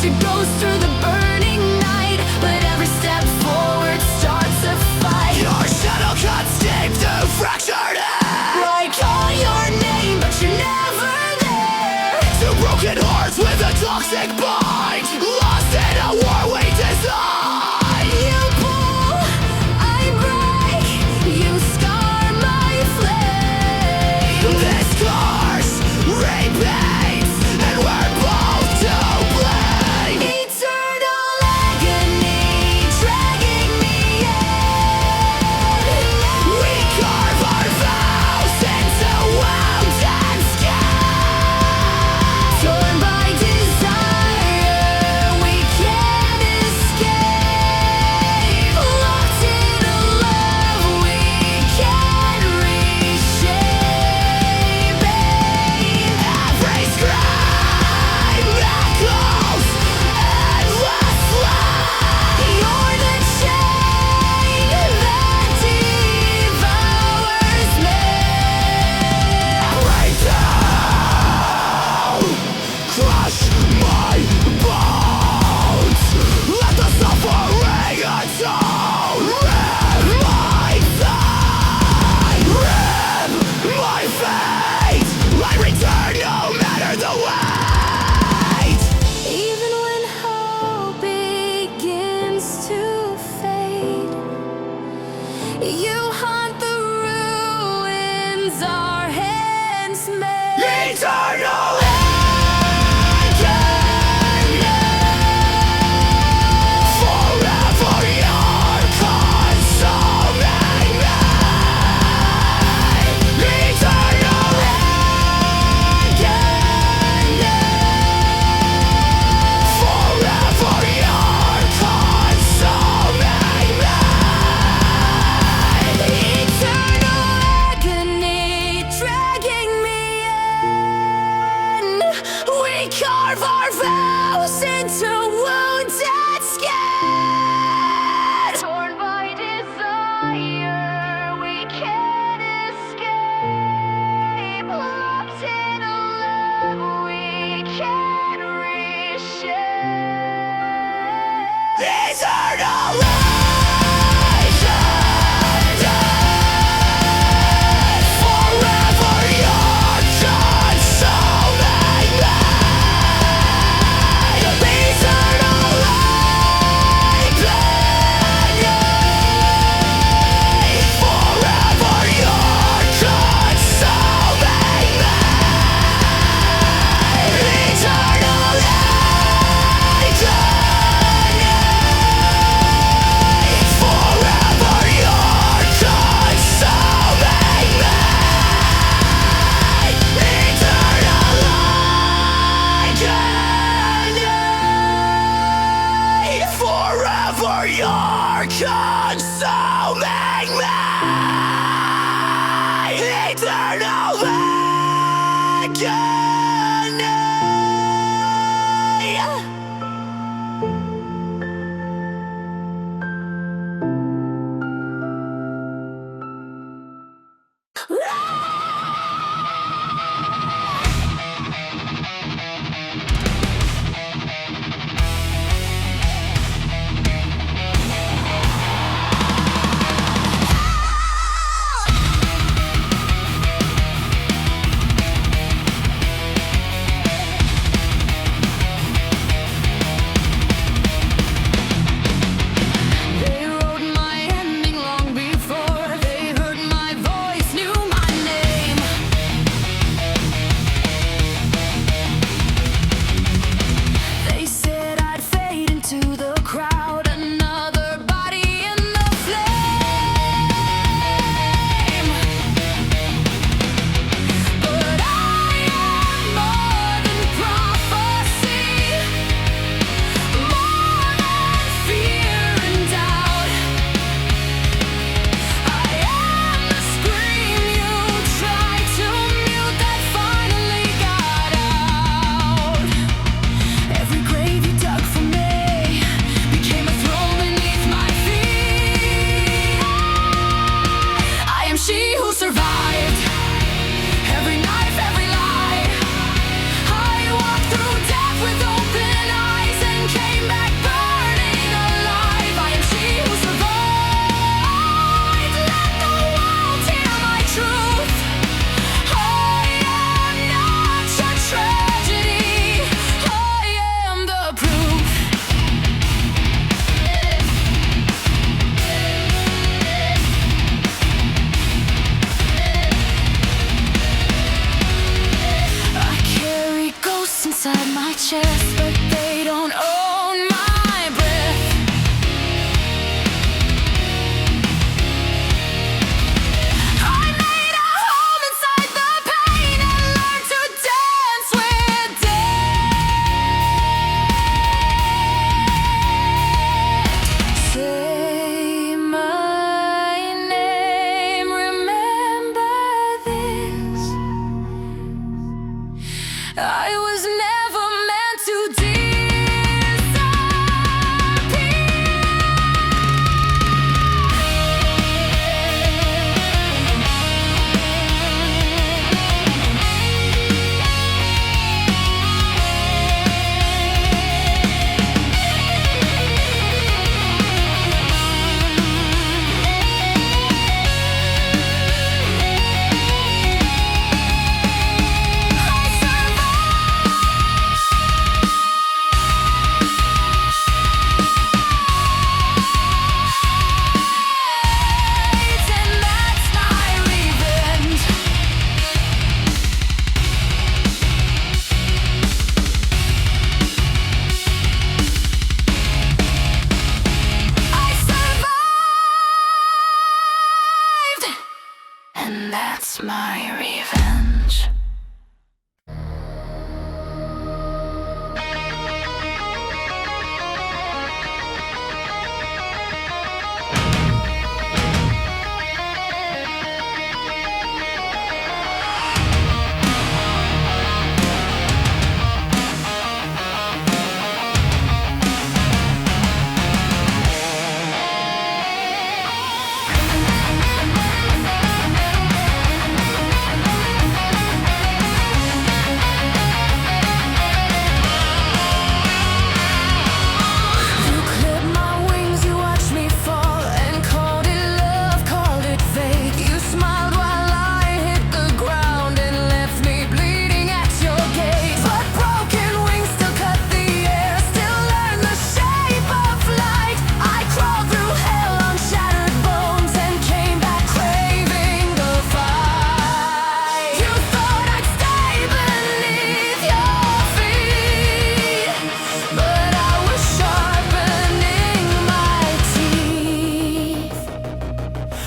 She goes through the burning night, but every step forward starts a fight. Your shadow cuts deep through fractured air. I call your name, but you're never there. Two broken hearts with a toxic bind, lost in a war we design. You pull, I break, you scar my flame. This curse repeats, and we're both to blame. Eternal agony dragging me in. We carve our vows into wounds and scars. Torn by desire, we can't escape. Locked in a love we can't reshape. Every scream echoes endlessly. You're the chain that devours me. Break down, crush my bones. Let the suffering atone. Rip my side, rip my fate. I return no matter the weight. Even when hope begins to fade, you haunt the ruins our hands made. Eternal agony. Forever you're consuming me. Eternal agony. Forever you're consuming me. Eternal agony dragging me in. We carve our vows into wounded skin. Torn by desire, we can't escape. Locked in a love we can't reshape. Eternal agony. Forever you're consuming me. Eternal agony. Forever you're consuming me. Eternal agony. Forever you're consuming me. Eternal agony. Forever you're consuming me. Eternal agony. chest, but they don't own my breath. I made a home inside the pain and learned to dance with death. Say my name, remember this. I was never meant to that's my revenge.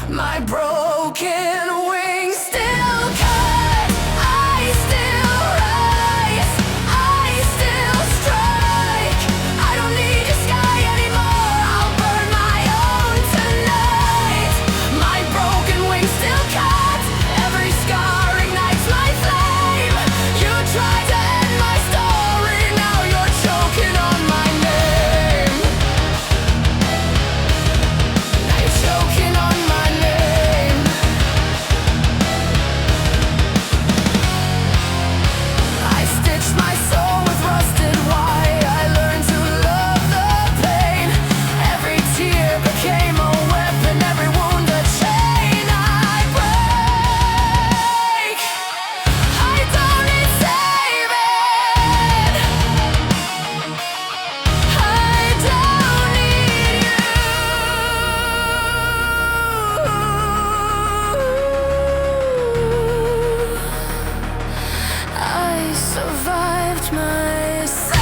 My broken wings still cut, I still rise, I still strike. I don't need your sky anymore, I'll burn my own tonight. My broken wings still cut, every scar ignites my flame. You tried to end my story, now you're choking on my name. Now you're choking on my name. I stitched my soul with rusted wire. I learned to love the pain. Every tear became a weapon, every wound a chain I break. I don't need saving, I don't need you. I survived myself.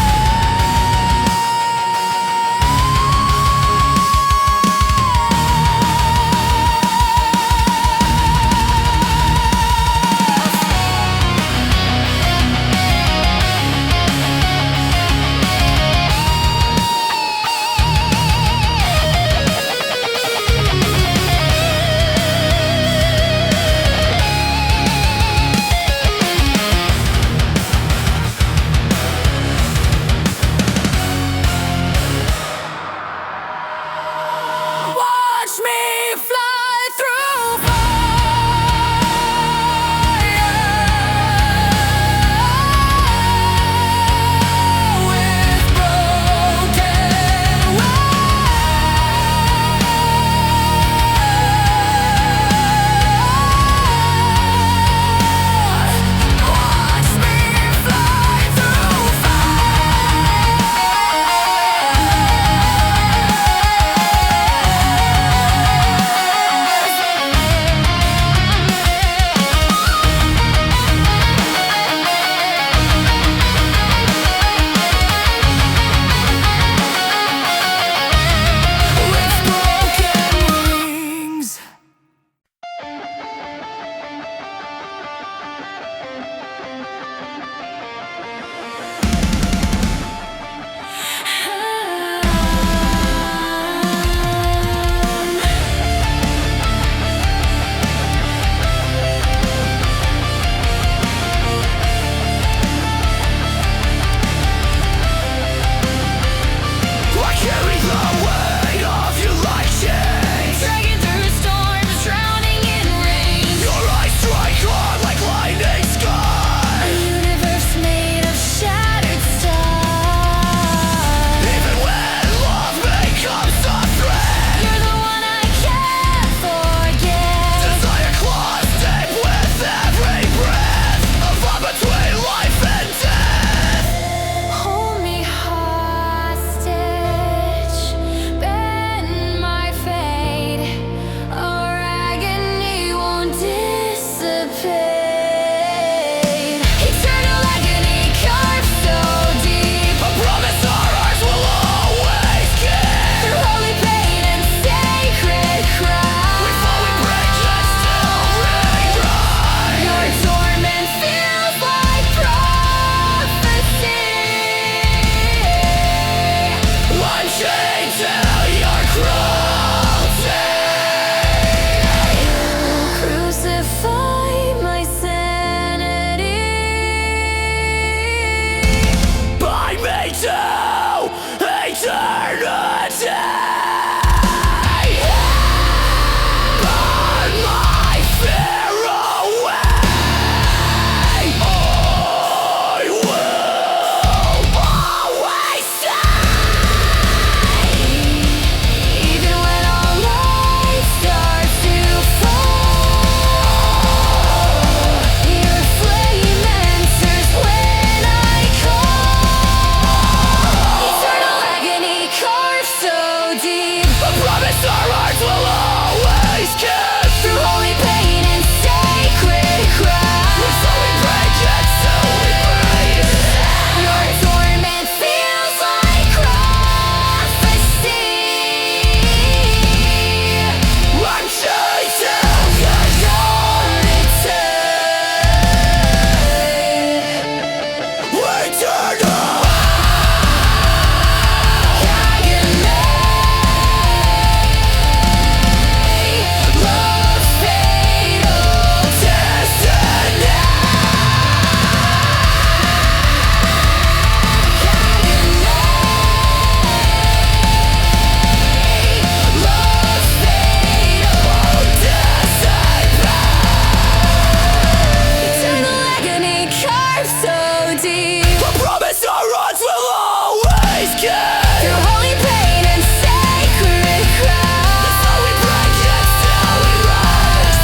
Endless our odds will always kill. Through holy pain and sacred cries, So we break it, still we rise.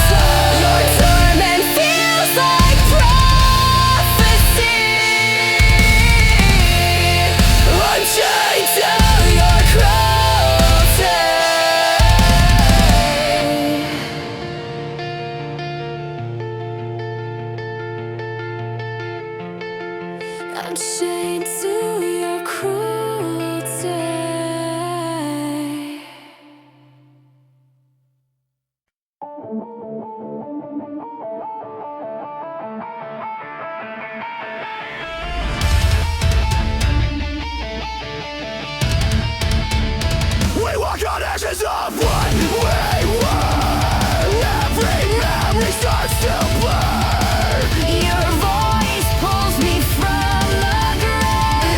your torment feels like prophecy. I'm chained to your cruelty. I'm chained to your cruelty. We walk on ashes of what we were. Every memory starts to blur. Your voice pulls me from the grave.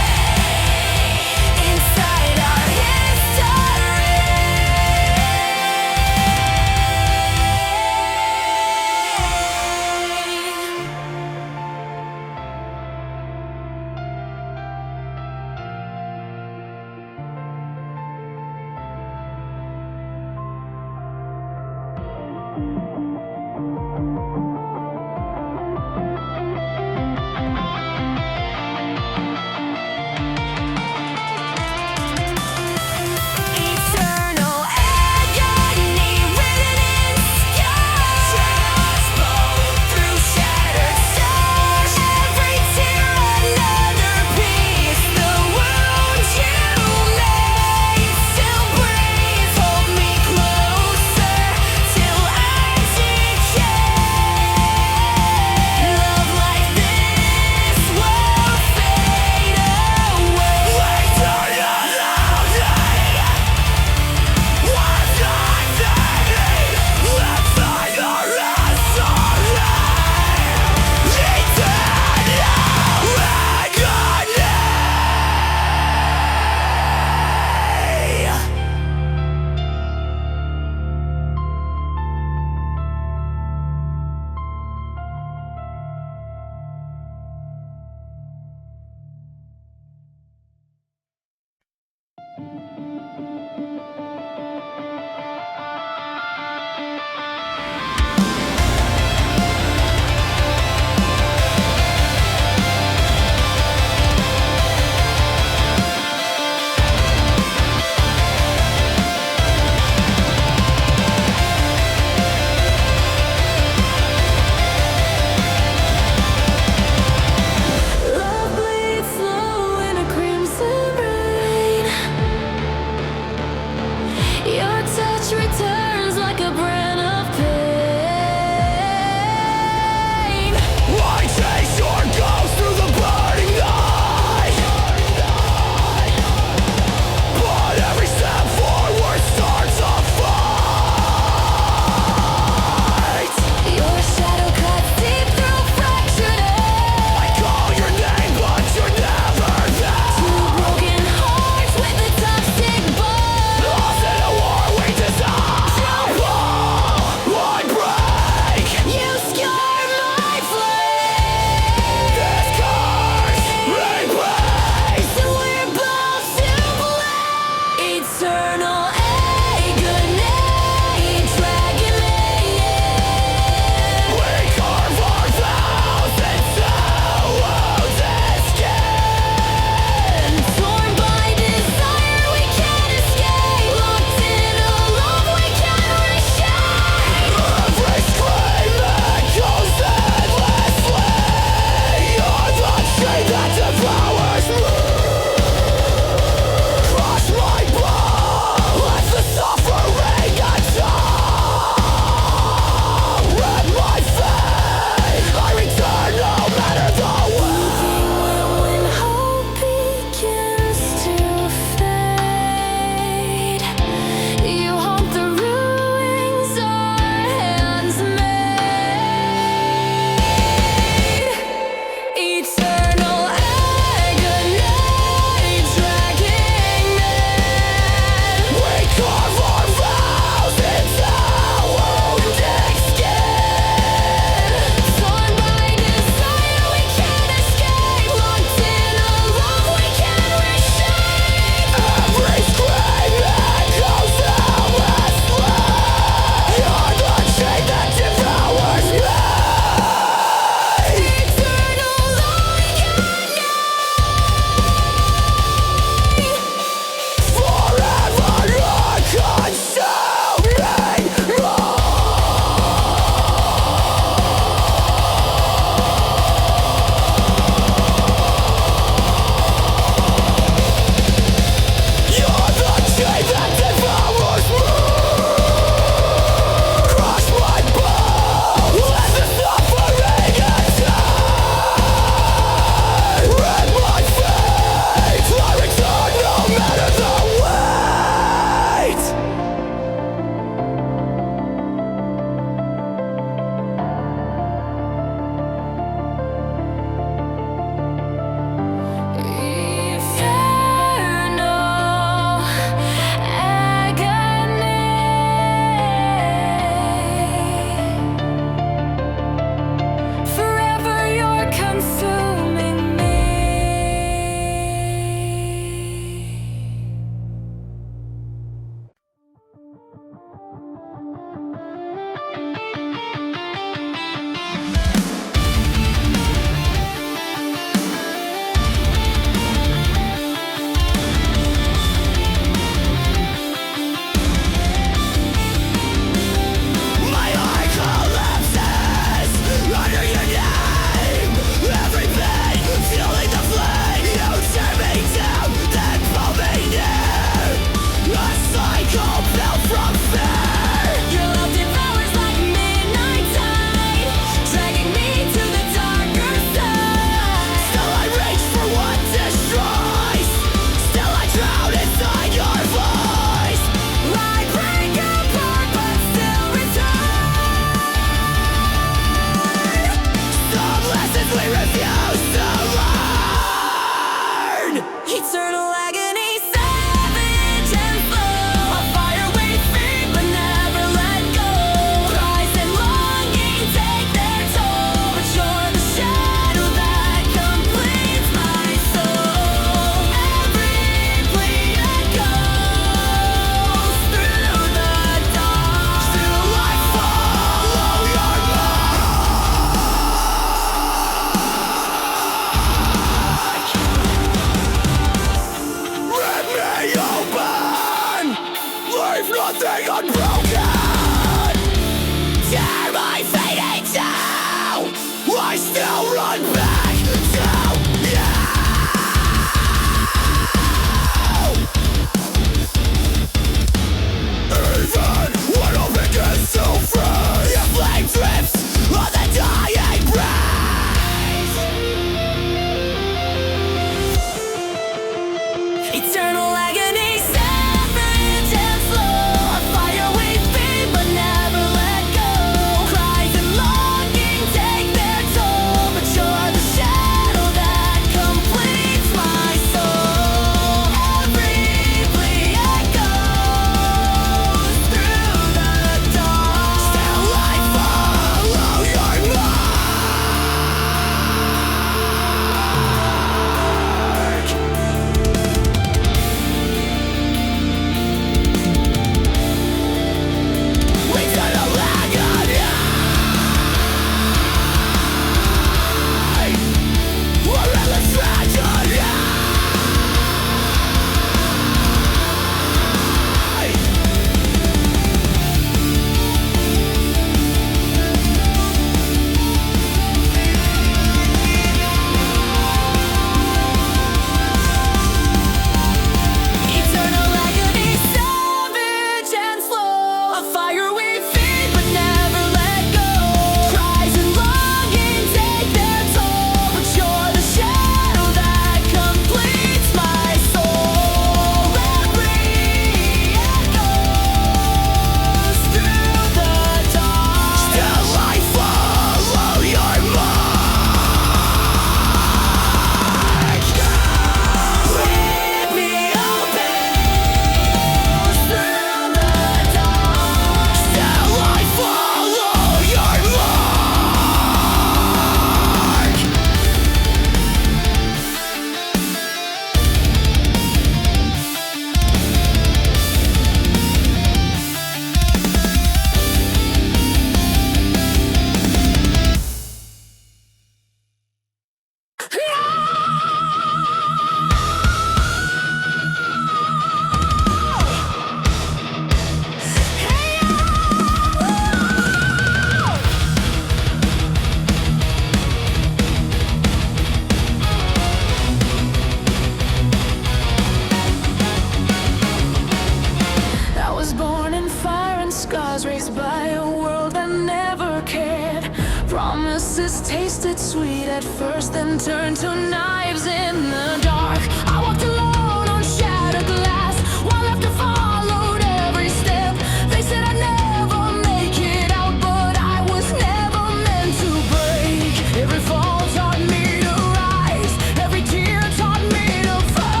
tasted sweet at first, then turned to knives in the dark. I walked alone on shattered glass, one left to followed every step. They said I'd never make it out, but I was never meant to break. Every fall taught me to rise, every tear taught me to fight.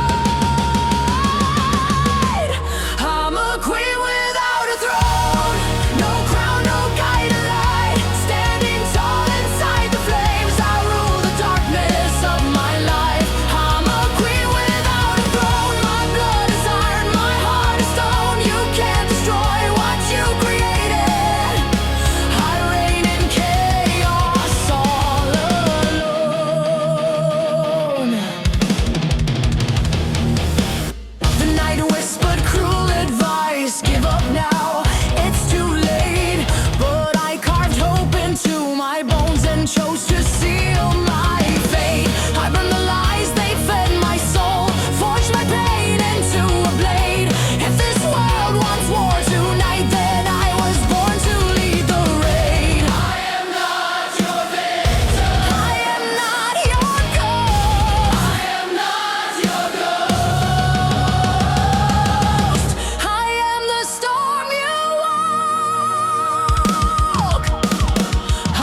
I'm a queen without a throne, no crown, no guiding light. Standing tall inside the flames, I rule the darkness of my life. I'm a queen without a throne, my blood is iron, my heart is stone. You can't destroy what you created. I reign in chaos all alone. The night whispered cruel advice, give up now, it's too late. But I carved hope into my bones and chose to seal my fate. I burned the lies, they fed my soul, forged my pain into a blade. If this world wants war tonight, then I was born to lead the raid. I am not your victim, I am not your ghost, I am not your ghost. I am the storm you walk.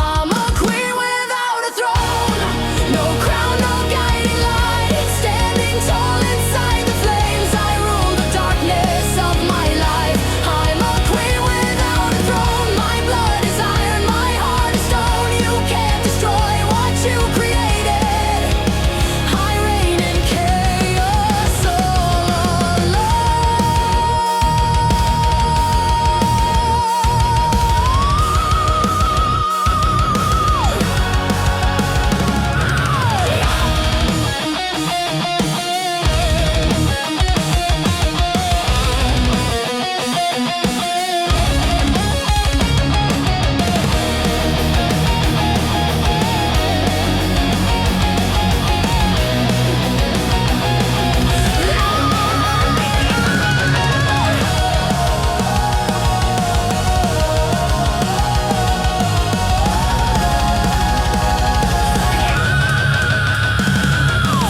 I'm a queen without a throne, no crown, no guiding light. Standing tall inside the flames, I rule the darkness of my life. I'm a queen without a throne, my blood is iron, my heart is stone. You can't destroy what you created. I reign in chaos all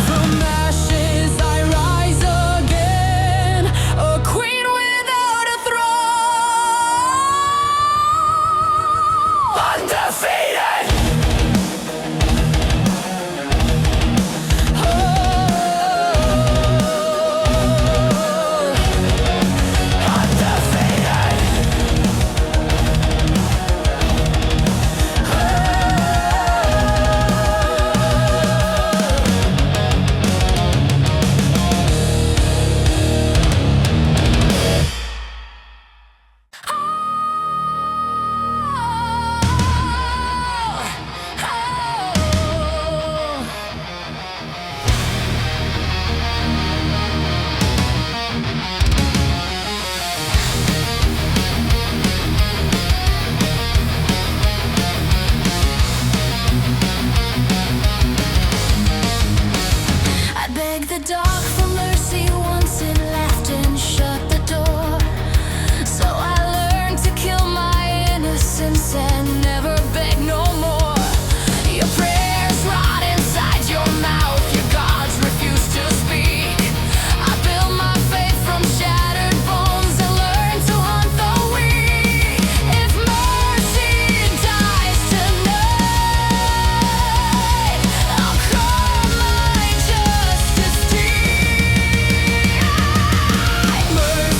From ashes I rise again, a queen without a throne. Undefeated! I begged the dark for mercy once, it laughed and shut the door. So I learned to kill my innocence and never beg no more. Your prayers rot inside your mouth, your gods refuse to speak. I built my faith from shattered bones and learned to hunt the weak. If mercy dies tonight, I'll call my justice deep. Mercy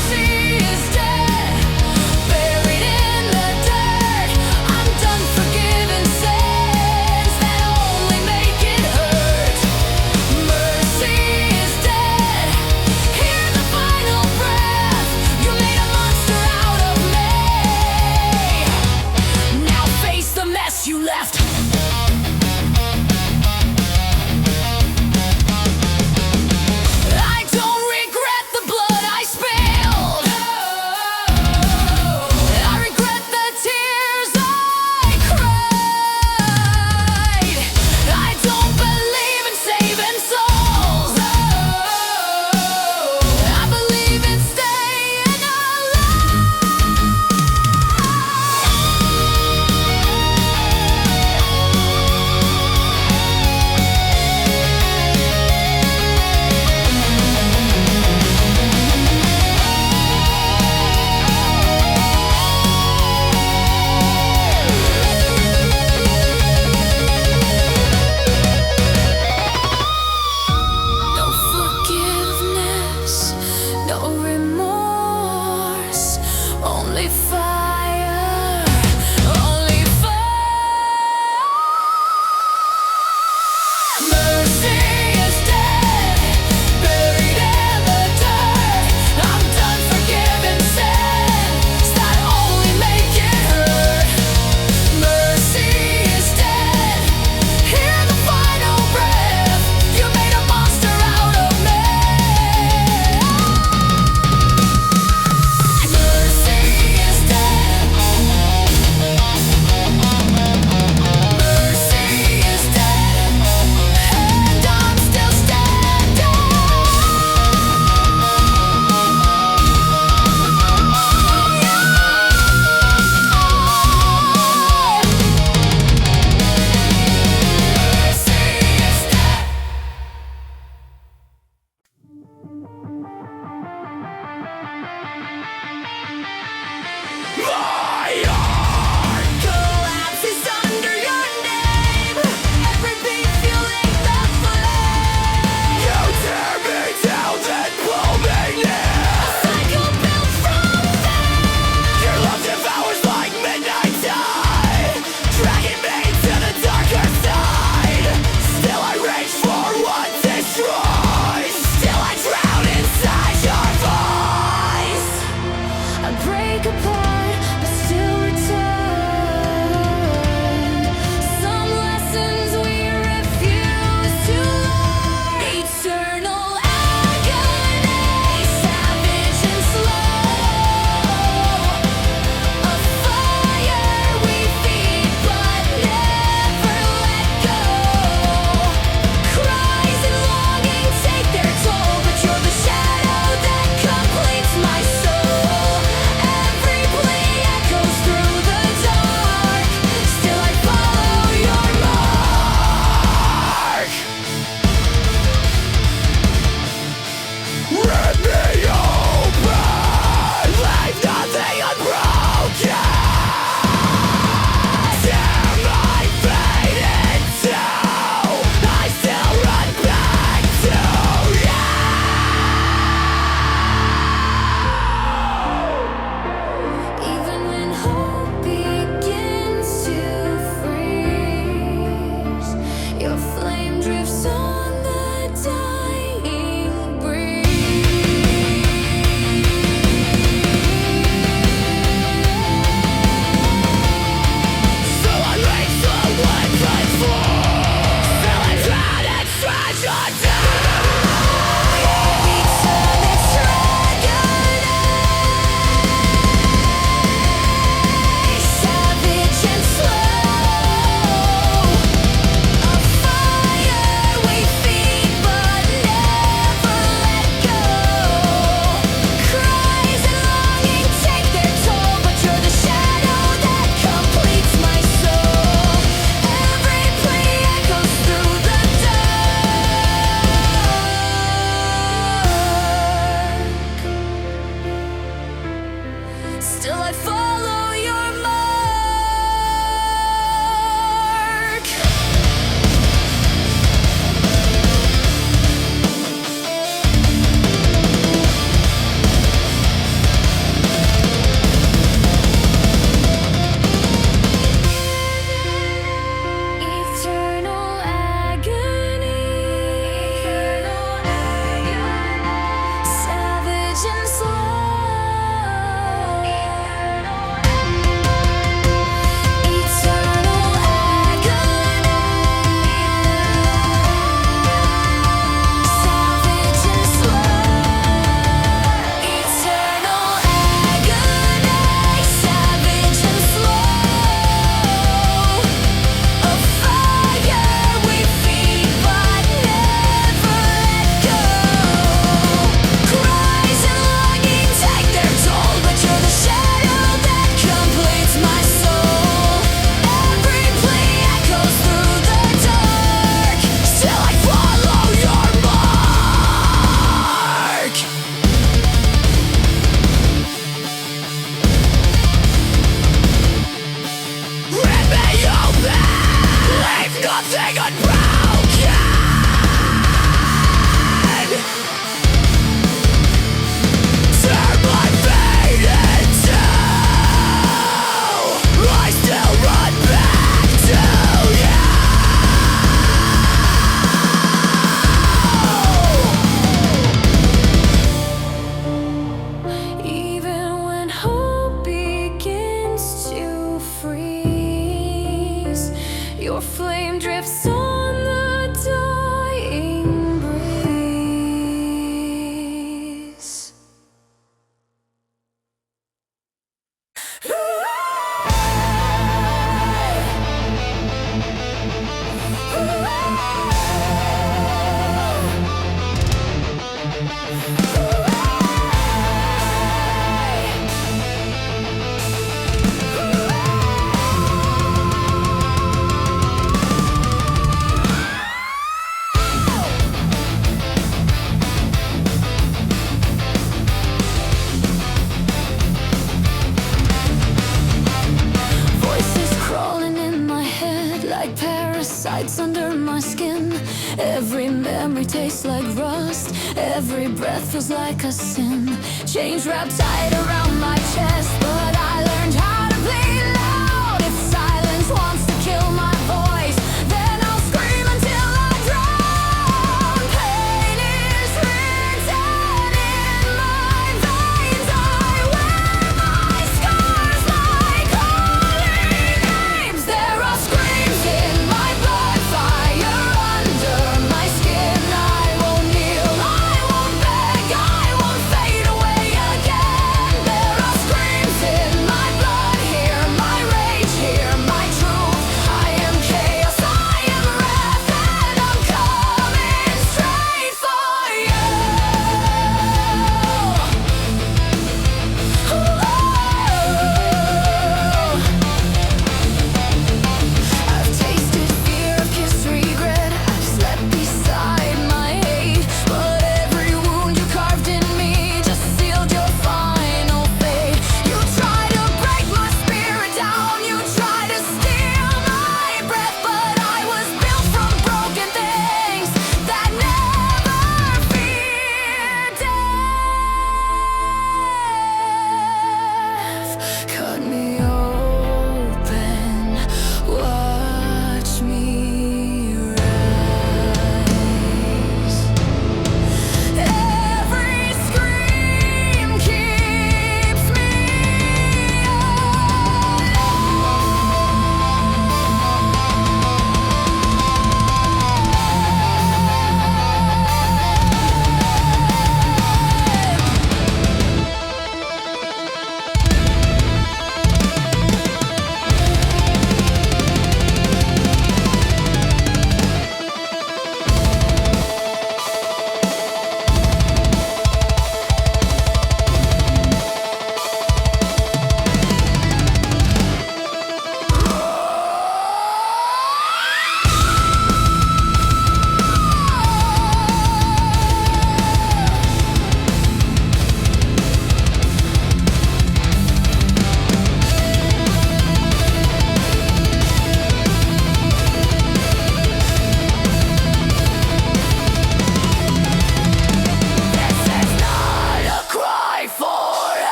Every breath feels like a sin. Chains wrapped tight around my chest, but I learned how to play loud. If silence wants to kill my voice, then I'll scream until I drown. Pain is written in my veins. I wear my scars like holy names. There are screams in my blood, fire under my skin. I won't kneel, I won't beg, I won't fade away again. There are screams in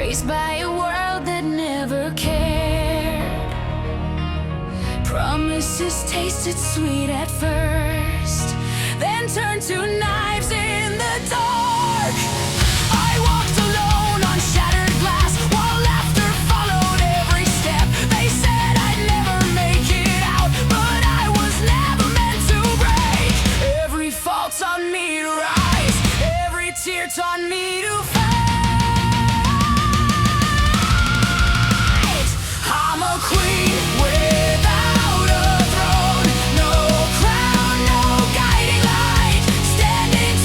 raised by a world that never cared. Promises tasted sweet at first, then turned to knives in the dark. I walked alone on shattered glass, while laughter followed every step. They said I'd never make it out, but I was never meant to break. Every fall taught me to rise, every tear taught me to fight. I'm a queen without a throne, no crown, no guiding light, standing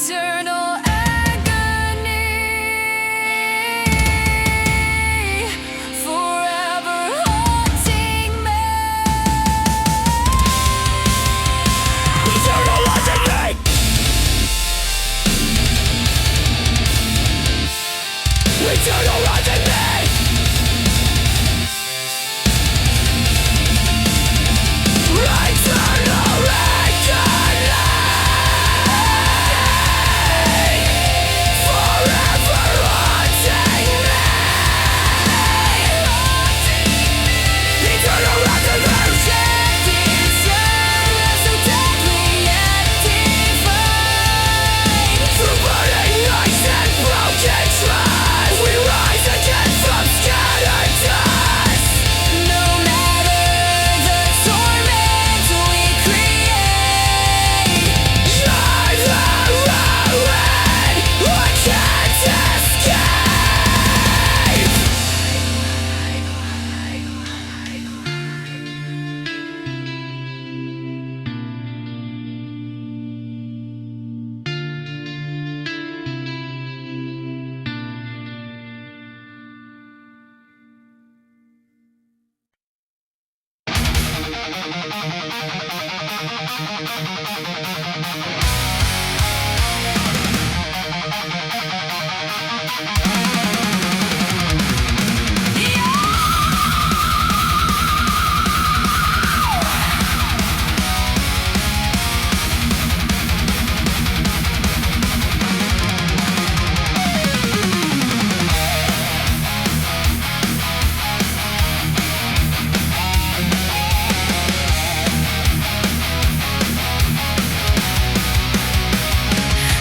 eternal agony, forever haunting me. Eternal agony. Eternal agony. Eternal agony. Forever haunting me. Eternal agony. Rejected, so deadly yet divine. Through burning nights and broken trust, we rise again from scattered dust. No matter the torment we create, I'm the ruin I can't escape.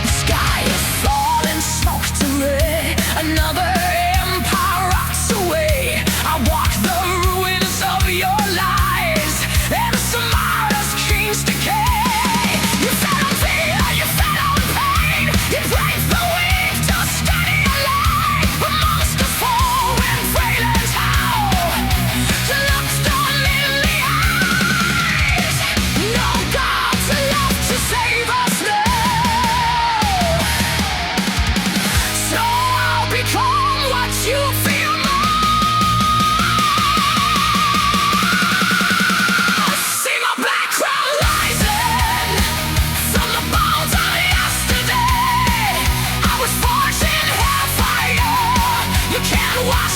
the sky is falling smoke to me. Another empire rocks away. I walk the ruins of your lies, and some artists kings decay. You fed on fear, you fed on pain. You brave the weak to steady your line. A monster fall when frailers howl. The looks dawn in the eyes. No gods left to save us now. So I'll become what you feel more. See my black crown rising from the bones of yesterday. I was forged in hellfire. You can't wash